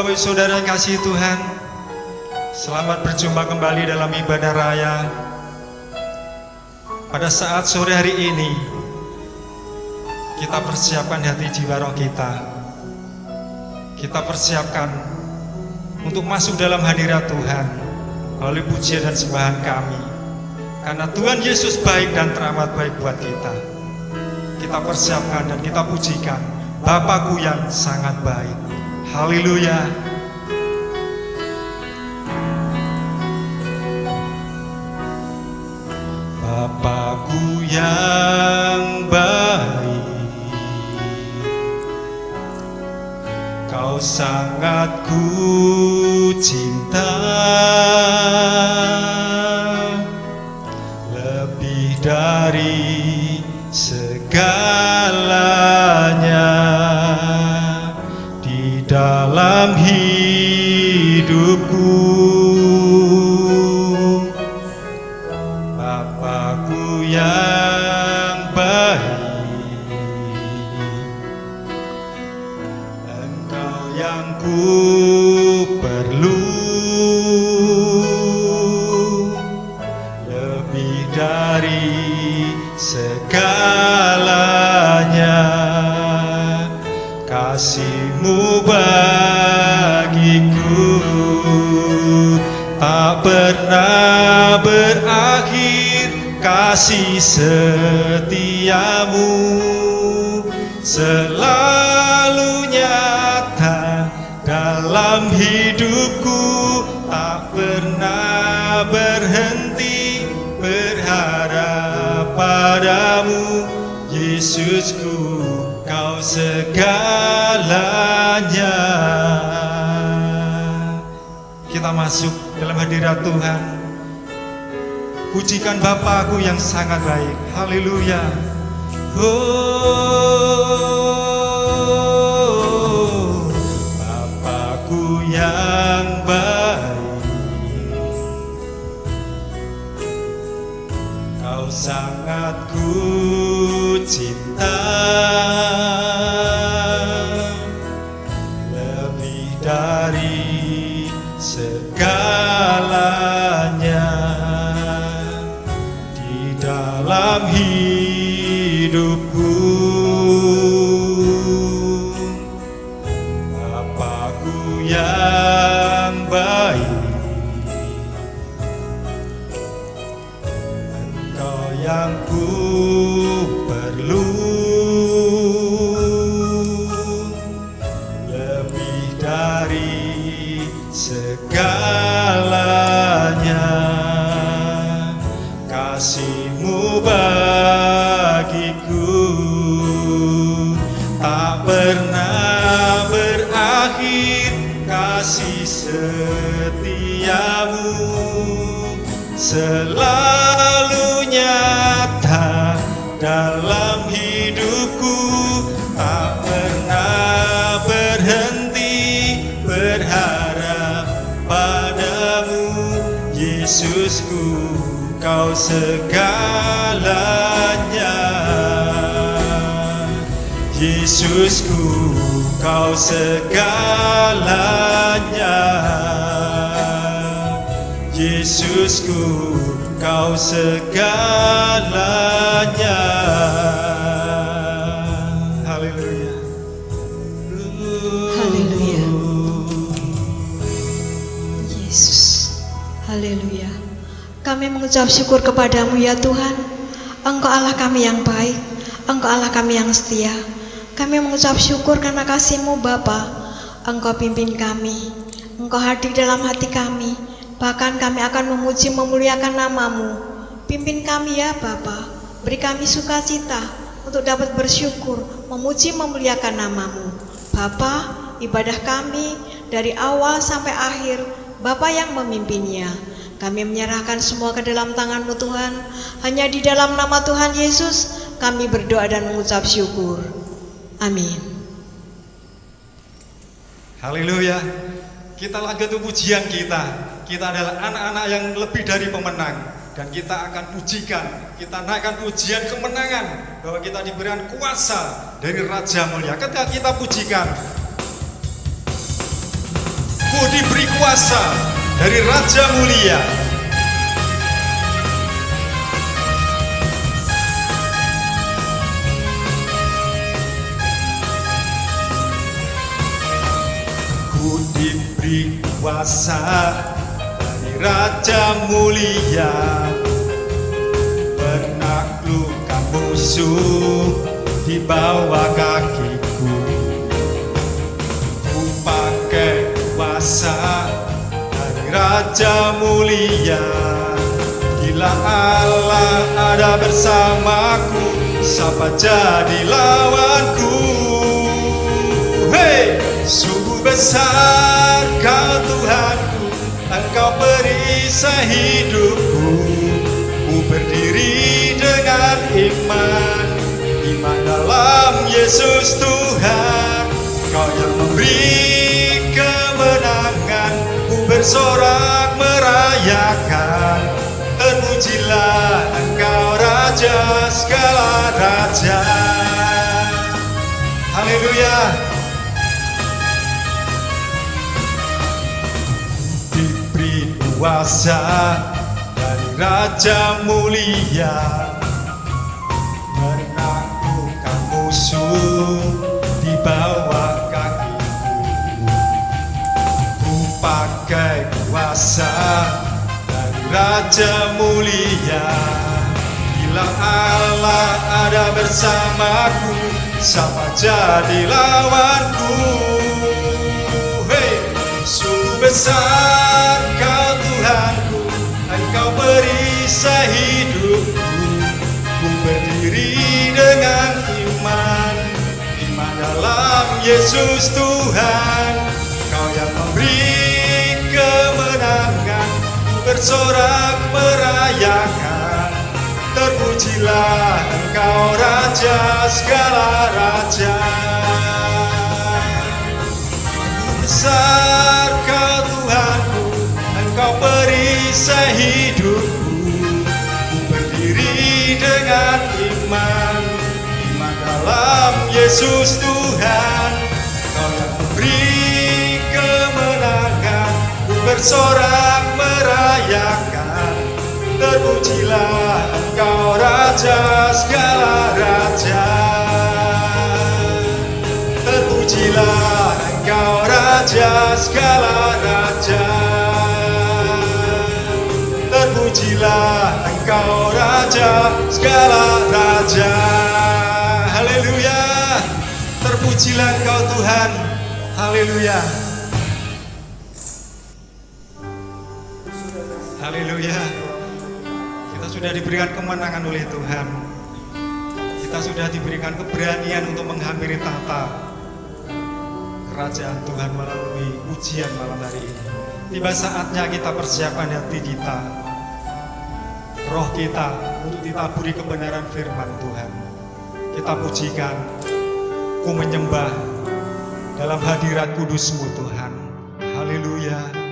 Bapak Saudara yang kasih Tuhan, selamat berjumpa kembali dalam ibadah raya. Pada saat sore hari ini, kita persiapkan hati jiwa roh kita. Kita persiapkan untuk masuk dalam hadirat Tuhan melalui pujian dan sembahan kami. Karena Tuhan Yesus baik dan teramat baik buat kita. Kita persiapkan dan kita pujikan Bapakku yang sangat baik. Haleluya. Bapakku yang baik, Kau sangat ku cinta, lebih dari segalanya di dalam hidupku. Bapakku yang baik, Engkau yang ku perlu, lebih dari segalanya. Kasih-Mu bagiku tak pernah berakhir, kasih setiamu selalu nyata dalam hidupku. Tak pernah berhenti berharap padamu, Yesusku, Kau segalanya. Kita masuk dalam hadirat Tuhan. Pujikan Bapakku yang sangat baik. Haleluya. Oh, Bapakku yang baik, Kau sangat ku cinta, lebih dari segalanya di dalam hidupku. Bapakku yang baik, Engkau yang ku perlu, lebih dari segalanya. Kasih-Mu bagiku tak pernah berakhir, kasih setiamu selalu nyata dalam hidupku. Tak pernah berhenti berharap padamu, Yesusku, Kau segalanya. Yesusku, Kau segalanya. Yesusku, Kau segalanya. Haleluya. Haleluya. Yesus. Haleluya. Kami mengucap syukur kepadamu ya Tuhan. Engkau Allah kami yang baik, Engkau Allah kami yang setia. Kami mengucap syukur karena kasih-Mu Bapa. Engkau pimpin kami, Engkau hadir dalam hati kami. Bahkan kami akan memuji memuliakan nama-Mu. Pimpin kami ya Bapa. Beri kami sukacita untuk dapat bersyukur, memuji memuliakan nama-Mu. Bapa, ibadah kami dari awal sampai akhir Bapa yang memimpinnya. Kami menyerahkan semua ke dalam tangan-Mu Tuhan. Hanya di dalam nama Tuhan Yesus kami berdoa dan mengucap syukur. Amin. Haleluya. Kita lanjut pujian kita. Kita adalah anak-anak yang lebih dari pemenang. Dan kita akan pujikan, kita naikkan pujian kemenangan, bahwa kita diberikan kuasa dari Raja Mulia. Ketika kita pujikan, Ku diberi kuasa dari Raja Mulia. Ku diberi kuasa dari Raja Mulia, menaklukkan musuh di bawah kakiku. Ku pakai kuasa dari Raja Mulia. Bila Allah ada bersamaku, siapa jadi lawanku? Hei, sungguh besar Kau Tuhanku, Engkau perisai hidupku. Ku berdiri dengan iman, iman dalam Yesus Tuhan. Kau yang memberi kemenangan, ku bersorak merayakan. Terpujilah Engkau Raja segala raja. Haleluya. Diberi kuasa dari Raja Mulia, menaklukkan musuh di bawah kakiku. Ku pakai kuasa dari Raja Mulia. Bila Allah ada bersamaku, siapa jadi lawanku? Hei, sungguh besar Kau Tuhanku, Engkau perisai hidupku. Ku berdiri dengan iman, iman dalam Yesus Tuhan. Kau yang memberi kemenangan, ku bersorak merayakan. Terpujilah Engkau Raja segala raja. Besar Kau Tuhanku, Engkau perisai hidupku. Ku berdiri dengan iman, iman dalam Yesus Tuhan. Kau yang memberi kemenangan, ku bersorak merayakan. Terpujilah Engkau Raja segala raja. Terpujilah Engkau Raja segala raja. Terpujilah Engkau Raja segala raja. Haleluya. Terpujilah Engkau Tuhan. Haleluya. Haleluya. Kita sudah diberikan kemenangan oleh Tuhan. Kita sudah diberikan keberanian untuk menghampiri tahta kerajaan Tuhan melalui ujian malam hari ini. Tiba saatnya kita persiapkan hati kita, roh kita, untuk ditaburi kebenaran firman Tuhan. Kita pujikan, ku menyembah dalam hadirat kudus-Mu Tuhan. Haleluya.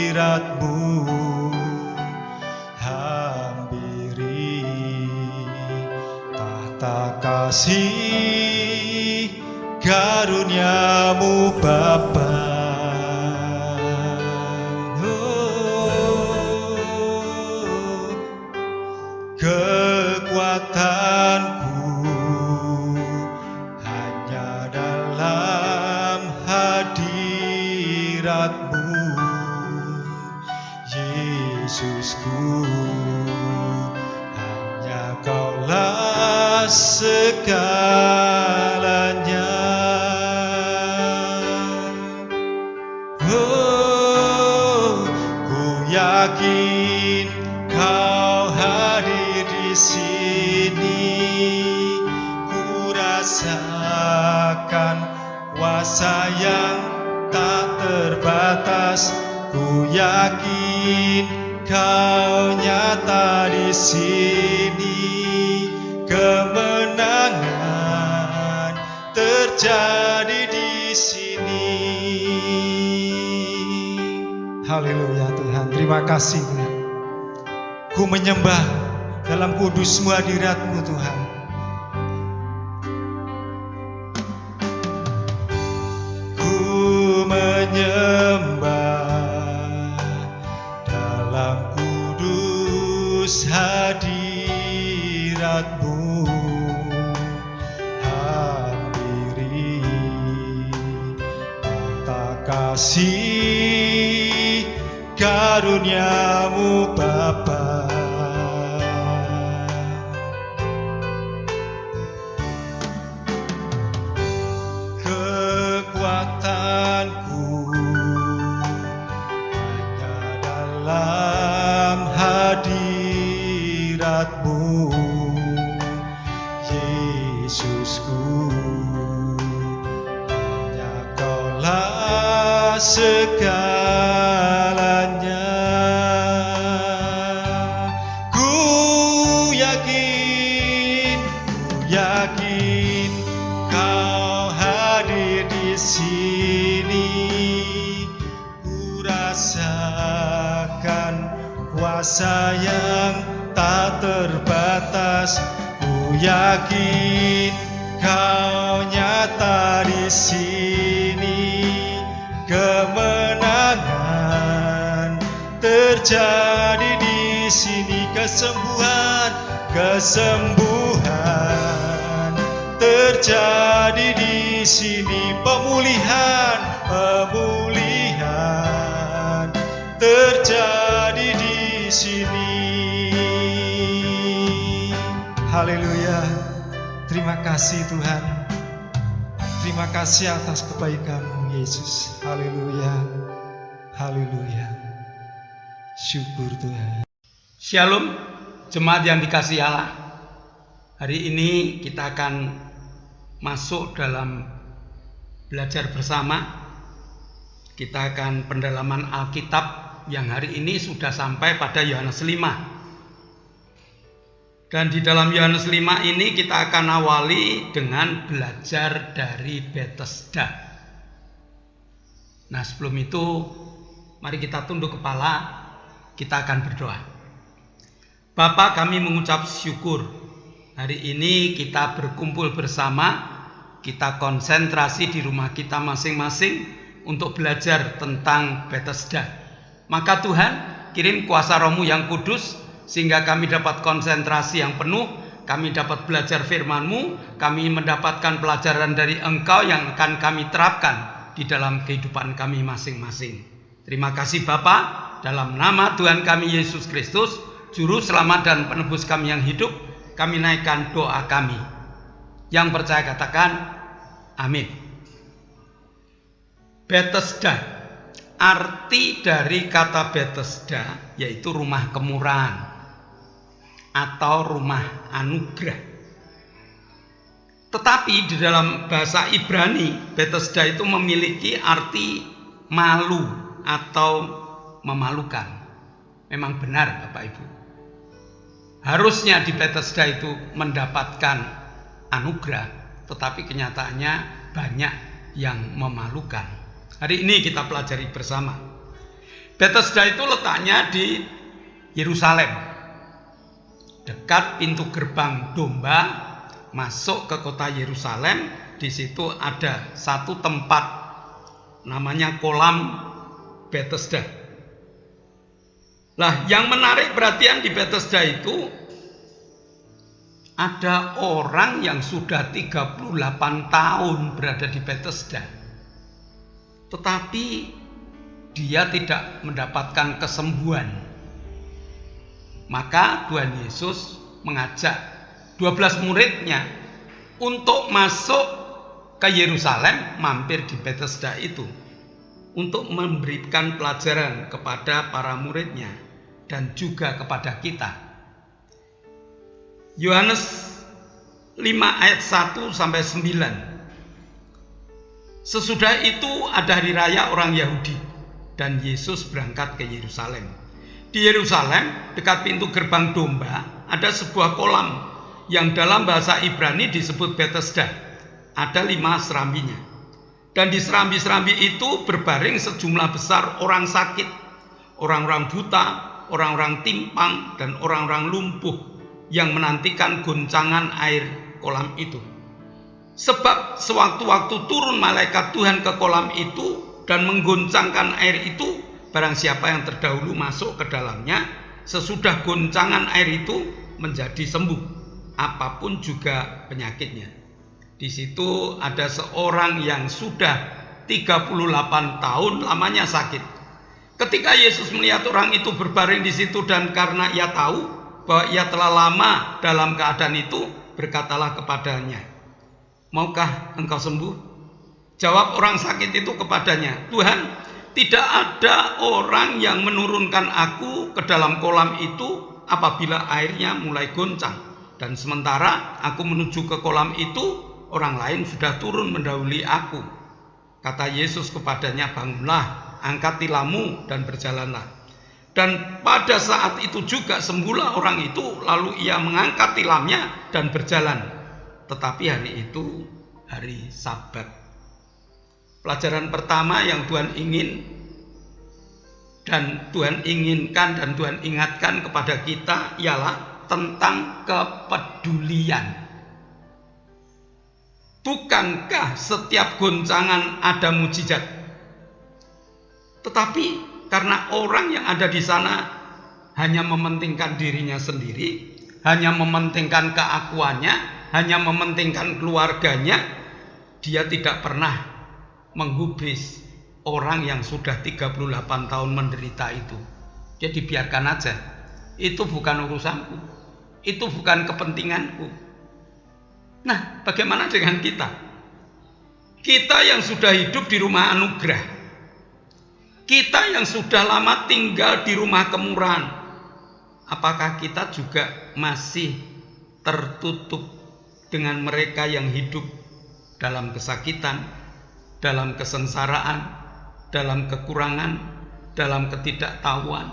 Hadirat-Mu, hampiri tahta kasih karunia-Mu Bapa. Kekuatanku hanya dalam hadirat-Mu, Yesusku. Hanya Kaulah segalanya. Oh, ku yakin Kau hadir di sini. Ku rasakan kuasa yang tak terbatas. Ku yakin Kau nyata di sini. Kemenangan terjadi di sini. Haleluya Tuhan, terima kasih Tuhan. Ku menyembah dalam kudus-Mu hadirat-Mu Tuhan. Ku menyembah dalam kudus hadirat-Mu. Hadiri mata kasih karunia-Mu Bapa. Kekuatanku hanya dalam hadirat-Mu, Yesusku. Hanya Kaulah segalanya. Ku yakin Kau hadir di sini. Ku rasakan kuasa yang tak terbatas. Ku yakin Kau nyata di sini. Kemenangan terjadi di sini. Kesembuhan terjadi di sini. Pemulihan terjadi di sini. Haleluya. Terima kasih Tuhan. Terima kasih atas kebaikan-Mu Yesus. Haleluya. Haleluya. Syukur Tuhan. Shalom, jemaat yang dikasihi Allah. Hari ini kita akan masuk dalam belajar bersama. Kita akan pendalaman Alkitab yang hari ini sudah sampai pada Yohanes 5. Dan di dalam Yohanes 5 ini kita akan awali dengan belajar dari Bethesda. Nah, sebelum itu mari kita tunduk kepala, kita akan berdoa. Bapa, kami mengucap syukur. Hari ini kita berkumpul bersama, kita konsentrasi di rumah kita masing-masing untuk belajar tentang Bethesda. Maka Tuhan, kirim kuasa Roh-Mu yang kudus, sehingga kami dapat konsentrasi yang penuh, kami dapat belajar firman-Mu, kami mendapatkan pelajaran dari Engkau yang akan kami terapkan di dalam kehidupan kami masing-masing. Terima kasih Bapa, dalam nama Tuhan kami Yesus Kristus, Juru Selamat dan Penebus kami yang hidup, kami naikkan doa kami. Yang percaya katakan, amin. Bethesda. Arti dari kata Bethesda yaitu rumah kemurahan atau rumah anugerah. Tetapi di dalam bahasa Ibrani, Bethesda itu memiliki arti malu atau memalukan. Memang benar Bapak Ibu. Harusnya di Bethesda itu mendapatkan anugerah, tetapi kenyataannya banyak yang memalukan. Hari ini kita pelajari bersama. Bethesda itu letaknya di Yerusalem, dekat pintu gerbang domba masuk ke kota Yerusalem. Di situ ada satu tempat namanya kolam Bethesda. Lah, yang menarik perhatian di Bethesda itu ada orang yang sudah 38 tahun berada di Bethesda, tetapi dia tidak mendapatkan kesembuhan. Maka Tuhan Yesus mengajak 12 muridnya untuk masuk ke Yerusalem, mampir di Bethesda itu, untuk memberikan pelajaran kepada para muridnya dan juga kepada kita. Yohanes 5 ayat 1 sampai 9. Sesudah itu ada hari raya orang Yahudi dan Yesus berangkat ke Yerusalem. Di Yerusalem, dekat pintu gerbang domba, ada sebuah kolam yang dalam bahasa Ibrani disebut Bethesda. Ada 5 serambinya. Dan di serambi-serambi itu berbaring sejumlah besar orang sakit orang-orang buta, orang-orang timpang, dan orang-orang lumpuh yang menantikan goncangan air kolam itu. Sebab sewaktu-waktu turun malaikat Tuhan ke kolam itu dan menggoncangkan air itu, barang siapa yang terdahulu masuk ke dalamnya, sesudah goncangan air itu menjadi sembuh, apapun juga penyakitnya. Di situ ada seorang yang sudah 38 tahun lamanya sakit. Ketika Yesus melihat orang itu berbaring di situ dan karena ia tahu bahwa ia telah lama dalam keadaan itu, berkatalah kepadanya, "Maukah engkau sembuh?" Jawab orang sakit itu kepadanya, "Tuhan, tidak ada orang yang menurunkan aku ke dalam kolam itu apabila airnya mulai goncang. Dan sementara aku menuju ke kolam itu, orang lain sudah turun mendahului aku." Kata Yesus kepadanya, "Bangunlah, angkat tilammu dan berjalanlah." Dan pada saat itu juga sembuhlah orang itu, lalu ia mengangkat tilamnya dan berjalan. Tetapi hari itu hari Sabat. Pelajaran pertama yang Tuhan ingin dan Tuhan inginkan dan Tuhan ingatkan kepada kita ialah tentang kepedulian. Bukankah setiap goncangan ada mujizat? Tetapi karena orang yang ada di sana hanya mementingkan dirinya sendiri, hanya mementingkan keakuannya, hanya mementingkan keluarganya, dia tidak pernah menggubris orang yang sudah 38 tahun menderita itu. Jadi biarkan aja. Itu bukan urusanku. Itu bukan kepentinganku. Nah, bagaimana dengan kita? Kita yang sudah hidup di rumah anugerah. Kita yang sudah lama tinggal di rumah kemurahan. Apakah kita juga masih tertutup dengan mereka yang hidup dalam kesakitan, dalam kesengsaraan, dalam kekurangan, dalam ketidaktahuan?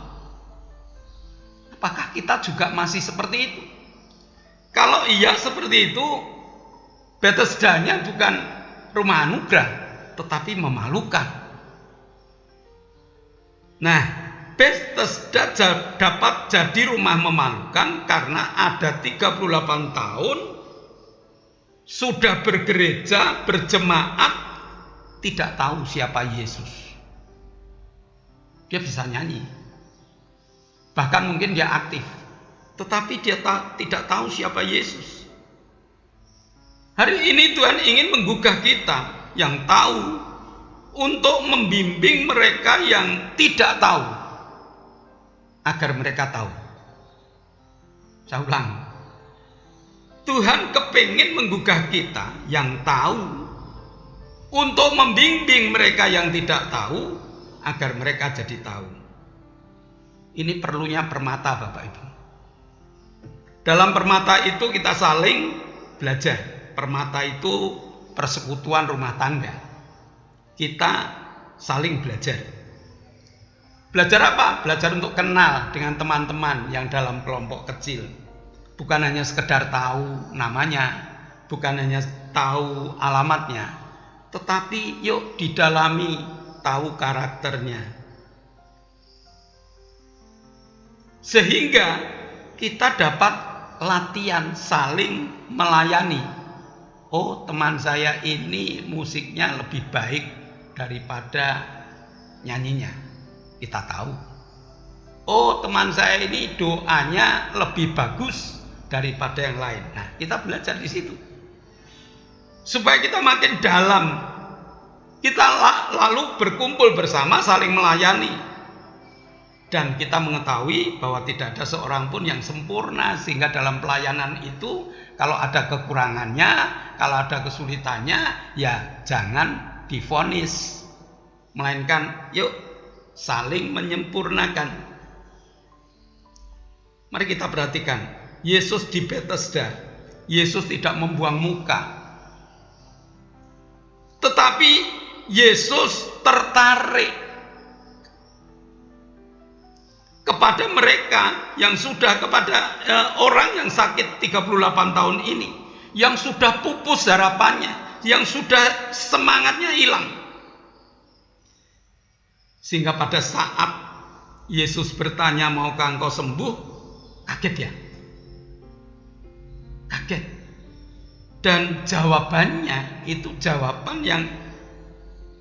Apakah kita juga masih seperti itu? Kalau iya seperti itu, Bethesda-nya bukan rumah anugerah, tetapi memalukan. Nah, Bethesda dapat jadi rumah memalukan karena ada 38 tahun sudah bergereja, berjemaat, tidak tahu siapa Yesus. Dia bisa nyanyi, bahkan mungkin dia aktif, tetapi dia tidak tahu siapa Yesus. Hari ini Tuhan ingin menggugah kita yang tahu untuk membimbing mereka yang tidak tahu agar mereka tahu. Saya ulang, Tuhan kepingin menggugah kita yang tahu untuk membimbing mereka yang tidak tahu agar mereka jadi tahu. Ini perlunya permata, Bapak Ibu. Dalam permata itu kita saling belajar. Permata itu persekutuan rumah tangga. Kita saling belajar. Belajar apa? Belajar untuk kenal dengan teman-teman yang dalam kelompok kecil. Bukan hanya sekedar tahu namanya, bukan hanya tahu alamatnya, tetapi yuk didalami, tahu karakternya. Sehingga kita dapat latihan saling melayani. Oh, teman saya ini musiknya lebih baik daripada nyanyinya. Kita tahu. Oh, teman saya ini doanya lebih bagus daripada yang lain. Nah, kita belajar di situ. Supaya kita makin dalam. Kita lalu berkumpul bersama saling melayani. Dan kita mengetahui bahwa tidak ada seorang pun yang sempurna, sehingga dalam pelayanan itu kalau ada kekurangannya, kalau ada kesulitannya, ya jangan divonis, melainkan yuk saling menyempurnakan. Mari kita perhatikan Yesus di Bethesda. Yesus tidak membuang muka, tetapi Yesus tertarik kepada mereka yang sudah, kepada orang yang sakit 38 tahun ini, yang sudah pupus harapannya, yang sudah semangatnya hilang. Sehingga pada saat Yesus bertanya, maukah engkau sembuh? Kaget ya? Kaget. Dan jawabannya itu jawaban yang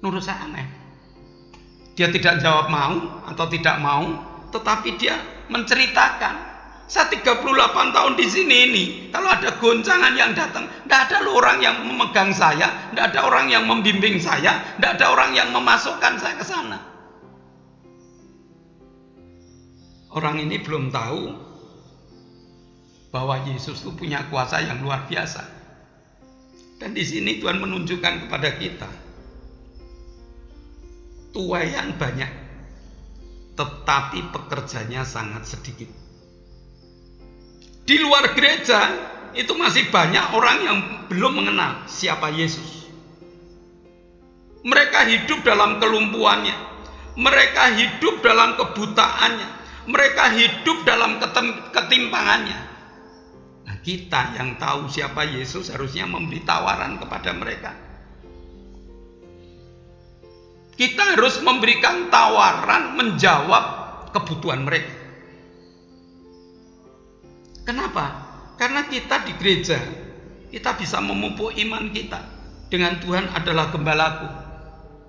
menurut saya aneh. Dia tidak jawab mau atau tidak mau, tetapi dia menceritakan. Saya 38 tahun di sini ini, kalau ada goncangan yang datang, tidak ada orang yang memegang saya, tidak ada orang yang membimbing saya, tidak ada orang yang memasukkan saya ke sana. Orang ini belum tahu bahwa Yesus itu punya kuasa yang luar biasa. Dan di sini Tuhan menunjukkan kepada kita, tuaian banyak, tetapi pekerjanya sangat sedikit. Di luar gereja itu masih banyak orang yang belum mengenal siapa Yesus. Mereka hidup dalam kelumpuhannya, mereka hidup dalam kebutaannya, mereka hidup dalam ketimpangannya. Nah, kita yang tahu siapa Yesus harusnya memberi tawaran kepada mereka. Kita harus memberikan tawaran menjawab kebutuhan mereka. Kenapa? Karena kita di gereja, kita bisa memupuk iman kita dengan Tuhan adalah gembalaku.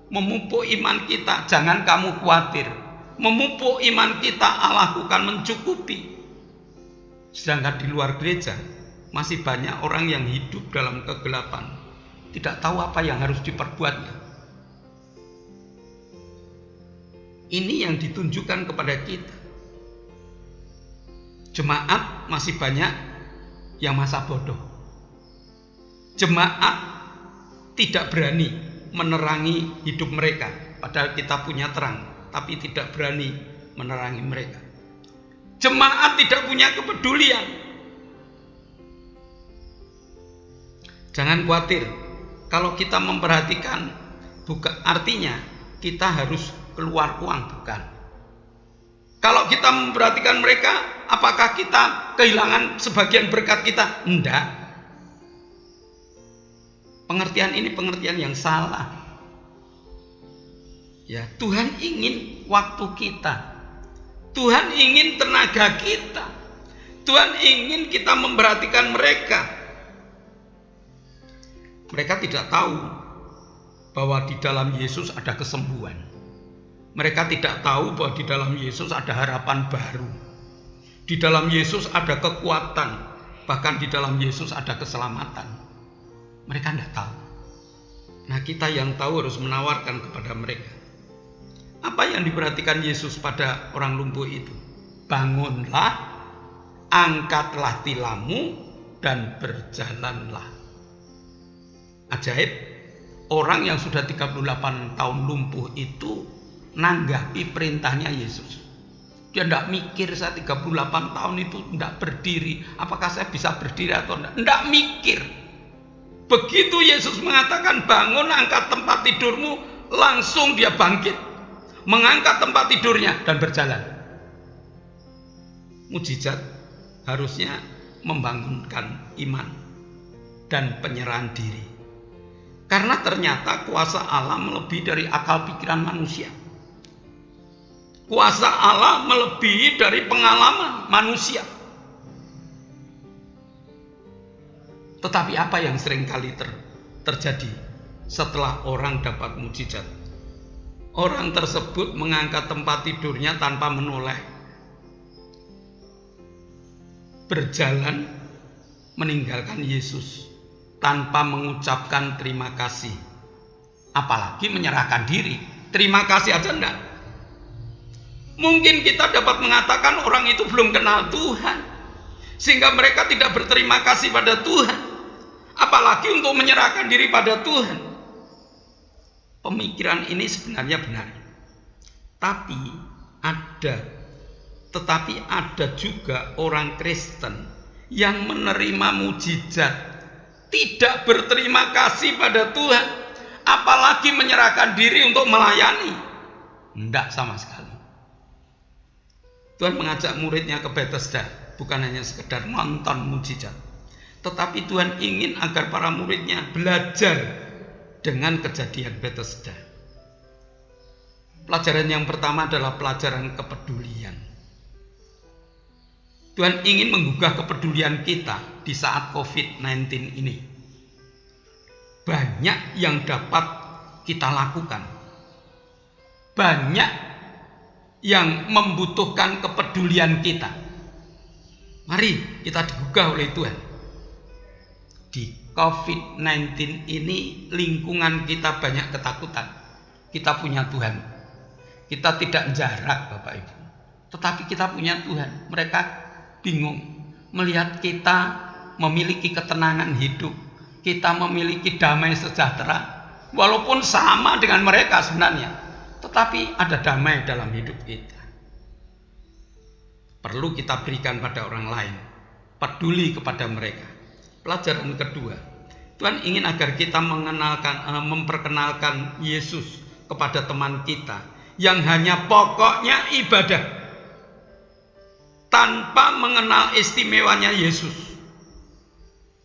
Memupuk iman kita, jangan kamu khawatir. Memupuk iman kita, Allahku kan mencukupi. Sedangkan di luar gereja masih banyak orang yang hidup dalam kegelapan, tidak tahu apa yang harus diperbuatnya. Ini yang ditunjukkan kepada kita. Jemaat masih banyak yang masa bodoh. Jemaat tidak berani menerangi hidup mereka, padahal kita punya terang, tapi tidak berani menerangi mereka. Jemaat tidak punya kepedulian. Jangan khawatir, kalau kita memperhatikan, bukan artinya kita harus keluar uang, bukan. Kalau kita memperhatikan mereka, apakah kita kehilangan sebagian berkat kita? Enggak. Pengertian ini pengertian yang salah. Ya, Tuhan ingin waktu kita. Tuhan ingin tenaga kita. Tuhan ingin kita memperhatikan mereka. Mereka tidak tahu bahwa di dalam Yesus ada kesembuhan. Mereka tidak tahu bahwa di dalam Yesus ada harapan baru. Di dalam Yesus ada kekuatan. Bahkan di dalam Yesus ada keselamatan. Mereka tidak tahu. Nah, kita yang tahu harus menawarkan kepada mereka. Apa yang diperhatikan Yesus pada orang lumpuh itu? Bangunlah, angkatlah tilammu, dan berjalanlah. Ajaib, orang yang sudah 38 tahun lumpuh itu nanggapi perintahnya Yesus. Dia tidak mikir, saya 38 tahun itu tidak berdiri, apakah saya bisa berdiri atau tidak. Tidak mikir. Begitu Yesus mengatakan bangun, angkat tempat tidurmu, langsung dia bangkit, mengangkat tempat tidurnya dan berjalan. Mujizat harusnya membangunkan iman dan penyerahan diri. Karena ternyata kuasa Allah melebihi dari akal pikiran manusia. Kuasa Allah melebihi dari pengalaman manusia. Tetapi apa yang seringkali terjadi setelah orang dapat mujizat? Orang tersebut mengangkat tempat tidurnya tanpa menoleh, berjalan meninggalkan Yesus tanpa mengucapkan terima kasih, apalagi menyerahkan diri. Terima kasih aja enggak. Mungkin kita dapat mengatakan orang itu belum kenal Tuhan, sehingga mereka tidak berterima kasih pada Tuhan, apalagi untuk menyerahkan diri pada Tuhan. Pemikiran ini sebenarnya benar, tetapi ada juga orang Kristen yang menerima mujizat, tidak berterima kasih pada Tuhan, apalagi menyerahkan diri untuk melayani. Tidak sama sekali. Tuhan mengajak muridnya ke Bethesda, bukan hanya sekedar nonton mujizat, tetapi Tuhan ingin agar para muridnya belajar dengan kejadian Bethesda. Pelajaran yang pertama adalah pelajaran kepedulian. Tuhan ingin menggugah kepedulian kita di saat COVID-19 ini. Banyak yang dapat kita lakukan. Banyak yang membutuhkan kepedulian kita. Mari kita digugah oleh Tuhan. Di COVID-19 ini lingkungan kita banyak ketakutan. Kita punya Tuhan. Kita tidak jarak Bapak Ibu. Tetapi kita punya Tuhan. Mereka bingung melihat kita memiliki ketenangan hidup. Kita memiliki damai sejahtera. Walaupun sama dengan mereka sebenarnya. Tetapi ada damai dalam hidup kita. Perlu kita berikan pada orang lain. Peduli kepada mereka. Pelajaran kedua, Tuhan ingin agar kita memperkenalkan Yesus kepada teman kita yang hanya pokoknya ibadah tanpa mengenal istimewanya Yesus.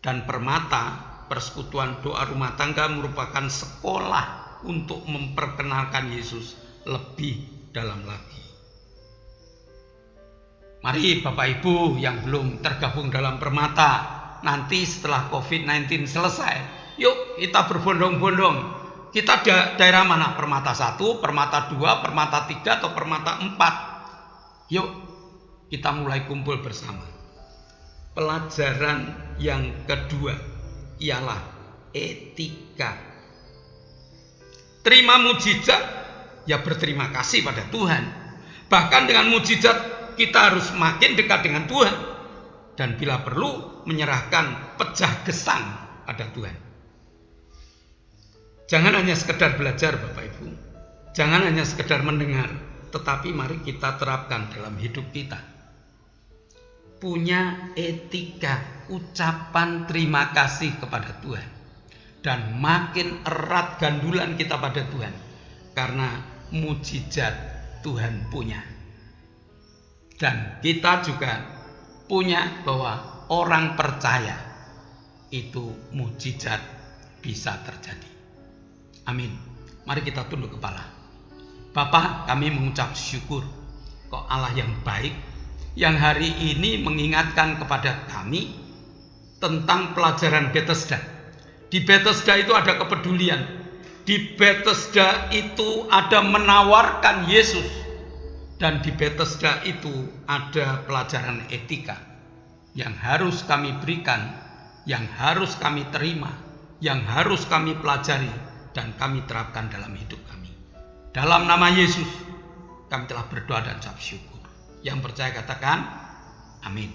Dan Permata, persekutuan doa rumah tangga merupakan sekolah untuk memperkenalkan Yesus lebih dalam lagi. Mari Bapak Ibu yang belum tergabung dalam Permata, nanti setelah COVID-19 selesai, yuk kita berbondong-bondong. Kita daerah mana? Permata 1, Permata 2, Permata 3, atau Permata 4. Yuk kita mulai kumpul bersama. Pelajaran yang kedua ialah etika. Terima mujizat, ya berterima kasih pada Tuhan. Bahkan dengan mujizat kita harus makin dekat dengan Tuhan. Dan bila perlu menyerahkan pejah gesang pada Tuhan. Jangan hanya sekedar belajar Bapak Ibu. Jangan hanya sekedar mendengar. Tetapi mari kita terapkan dalam hidup kita. Punya etika, ucapan terima kasih kepada Tuhan. Dan makin erat gandulan kita pada Tuhan. Karena mujizat Tuhan punya. Dan kita juga punya bahwa orang percaya itu mujizat bisa terjadi. Amin. Mari kita tunduk kepala. Bapa, kami mengucap syukur kok Allah yang baik yang hari ini mengingatkan kepada kami tentang pelajaran Bethesda. Di Bethesda itu ada kepedulian. Di Bethesda itu ada menawarkan Yesus. Dan di Bethesda itu ada pelajaran etika yang harus kami berikan, yang harus kami terima, yang harus kami pelajari dan kami terapkan dalam hidup kami. Dalam nama Yesus, kami telah berdoa dan ucap syukur. Yang percaya katakan, amin.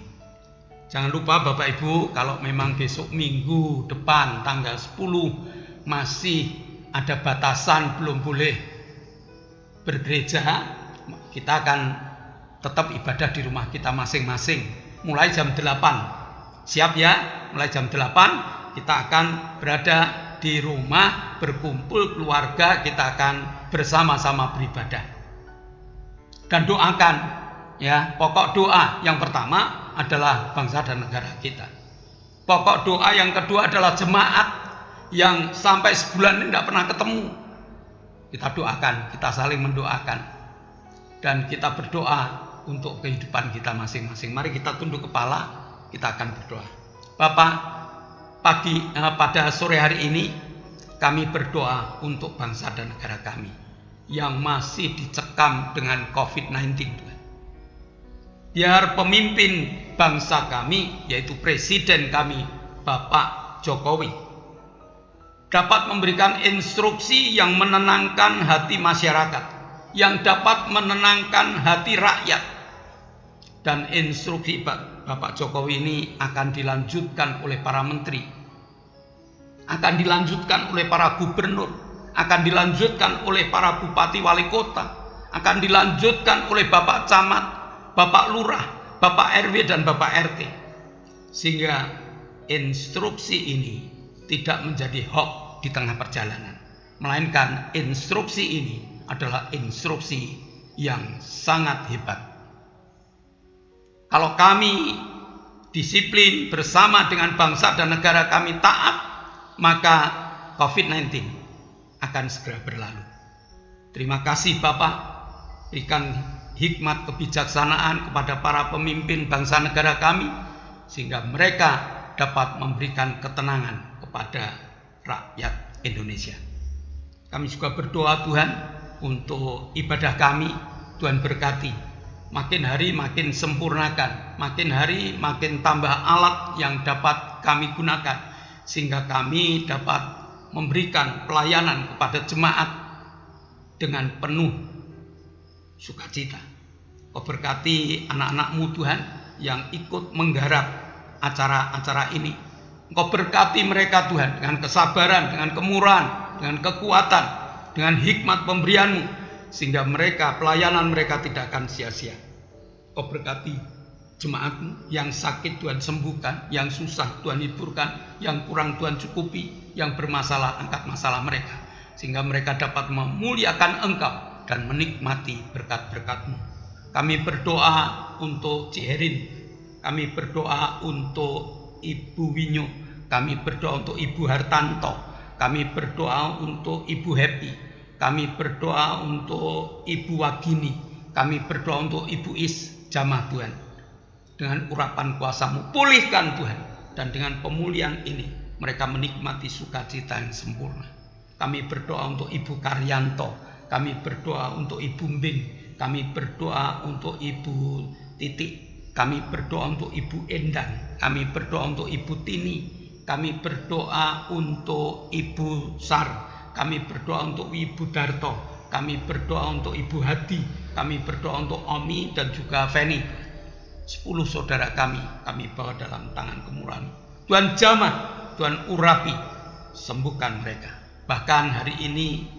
Jangan lupa Bapak Ibu, kalau memang besok minggu depan tanggal 10 masih ada batasan belum boleh bergereja, kita akan tetap ibadah di rumah kita masing-masing mulai jam 8. Siap ya? Mulai jam 8 kita akan berada di rumah, berkumpul keluarga, kita akan bersama-sama beribadah. Dan doakan ya, pokok doa yang pertama adalah bangsa dan negara kita. Pokok doa yang kedua adalah jemaat yang sampai sebulan ini tidak pernah ketemu. Kita doakan, kita saling mendoakan. Dan kita berdoa untuk kehidupan kita masing-masing. Mari kita tunduk kepala, kita akan berdoa. Bapak, pada sore hari ini kami berdoa untuk bangsa dan negara kami yang masih dicekam dengan COVID-19. Biar pemimpin bangsa kami, yaitu Presiden kami, Bapak Jokowi, dapat memberikan instruksi yang menenangkan hati masyarakat, yang dapat menenangkan hati rakyat. Dan instruksi Bapak Jokowi ini akan dilanjutkan oleh para menteri, akan dilanjutkan oleh para gubernur, akan dilanjutkan oleh para bupati wali kota, akan dilanjutkan oleh Bapak Camat, Bapak Lurah, Bapak RW dan Bapak RT. Sehingga instruksi ini tidak menjadi hoax di tengah perjalanan, melainkan instruksi ini adalah instruksi yang sangat hebat. Kalau kami disiplin bersama dengan bangsa dan negara kami taat, maka COVID-19 akan segera berlalu. Terima kasih Bapak, berikan hikmat kebijaksanaan kepada para pemimpin bangsa negara kami, sehingga mereka dapat memberikan ketenangan kepada rakyat Indonesia. Kami juga berdoa Tuhan untuk ibadah kami, Tuhan berkati. Makin hari makin sempurnakan, makin hari makin tambah alat yang dapat kami gunakan, sehingga kami dapat memberikan pelayanan kepada jemaat dengan penuh sukacita. Kau berkati anak-anak-Mu Tuhan yang ikut menggarap acara-acara ini. Engkau berkati mereka Tuhan dengan kesabaran, dengan kemurahan, dengan kekuatan, dengan hikmat pemberian-Mu, sehingga mereka, pelayanan mereka tidak akan sia-sia. Kau berkati jemaat-Mu yang sakit Tuhan sembuhkan, yang susah Tuhan hiburkan, yang kurang Tuhan cukupi, yang bermasalah angkat masalah mereka, sehingga mereka dapat memuliakan Engkau dan menikmati berkat-berkat-Mu. Kami berdoa untuk Ciherin, kami berdoa untuk Ibu Winyo, kami berdoa untuk Ibu Hartanto, kami berdoa untuk Ibu Happy, kami berdoa untuk Ibu Wagini, kami berdoa untuk Ibu Is. Jamah Tuhan, dengan urapan kuasa-Mu pulihkan Tuhan, dan dengan pemulihan ini mereka menikmati sukacita yang sempurna. Kami berdoa untuk Ibu Karyanto, kami berdoa untuk Ibu Mbing, kami berdoa untuk Ibu Titik, kami berdoa untuk Ibu Endang, kami berdoa untuk Ibu Tini, kami berdoa untuk Ibu Sar, kami berdoa untuk Ibu Darto, kami berdoa untuk Ibu Hadi, kami berdoa untuk Omi dan juga Feni. 10 saudara kami bawa dalam tangan kemurahan. Tuhan jamah, Tuhan urapi, sembuhkan mereka. Bahkan hari ini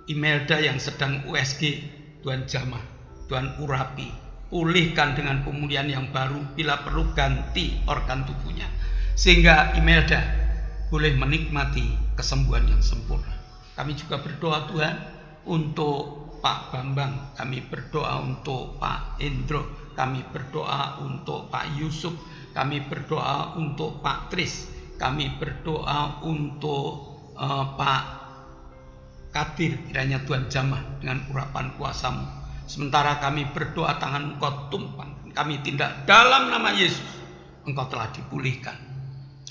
Imelda yang sedang USG, Tuhan jamah, Tuhan urapi, pulihkan dengan pemulihan yang baru, bila perlu ganti organ tubuhnya, sehingga Imelda boleh menikmati kesembuhan yang sempurna. Kami juga berdoa Tuhan untuk Pak Bambang, kami berdoa untuk Pak Indro, kami berdoa untuk Pak Yusuf, kami berdoa untuk Pak Tris, kami berdoa untuk Pak Kadir. Kiranya Tuhan jamah dengan urapan kuasa-Mu. Sementara kami berdoa, tangan Engkau tumpang, kami tindak dalam nama Yesus, Engkau telah dipulihkan.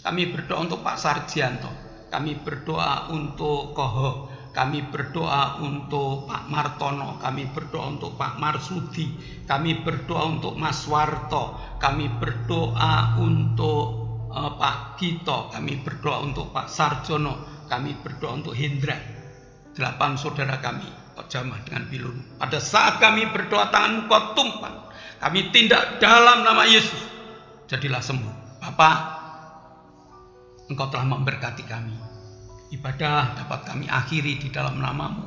Kami berdoa untuk Pak Sarjianto, kami berdoa untuk Koho, kami berdoa untuk Pak Martono, kami berdoa untuk Pak Marsudi, kami berdoa untuk Mas Warto, kami berdoa untuk Pak Gito, kami berdoa untuk Pak Sarjono, kami berdoa untuk Hendra. 8 saudara kami Kau jamah dengan pilun. Pada saat kami berdoa, tangan Kau tumpang, kami tindak dalam nama Yesus, jadilah sembuh. Bapa, Engkau telah memberkati kami. Ibadah dapat kami akhiri di dalam nama-Mu.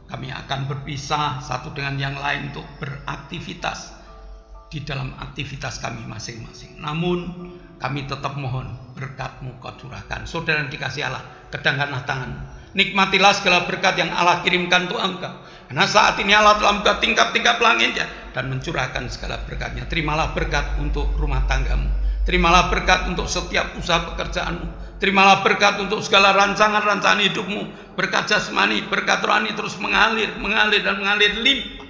Kami akan berpisah satu dengan yang lain untuk beraktivitas di dalam aktivitas kami masing-masing. Namun kami tetap mohon berkat-Mu Kau curahkan. Saudara yang dikasihi Allah, kedangkanlah tangan, nikmatilah segala berkat yang Allah kirimkan untuk engkau. Karena saat ini Allah telah membuka tingkap-tingkap langitnya dan mencurahkan segala berkatnya. Terimalah berkat untuk rumah tanggamu, terimalah berkat untuk setiap usaha pekerjaanmu, terimalah berkat untuk segala rancangan-rancangan hidupmu. Berkat jasmani, berkat rohani terus mengalir limpah,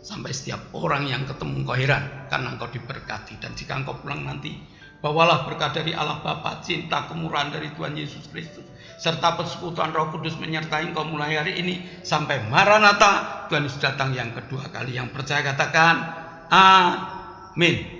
sampai setiap orang yang ketemu engkau heran karena engkau diberkati. Dan jika engkau pulang nanti, bawalah berkat dari Allah Bapa, cinta, kemurahan dari Tuhan Yesus Kristus, serta persekutuan Roh Kudus menyertai engkau mulai hari ini sampai Maranatha, Tuhan Yesus datang yang kedua kali. Yang percaya katakan amin.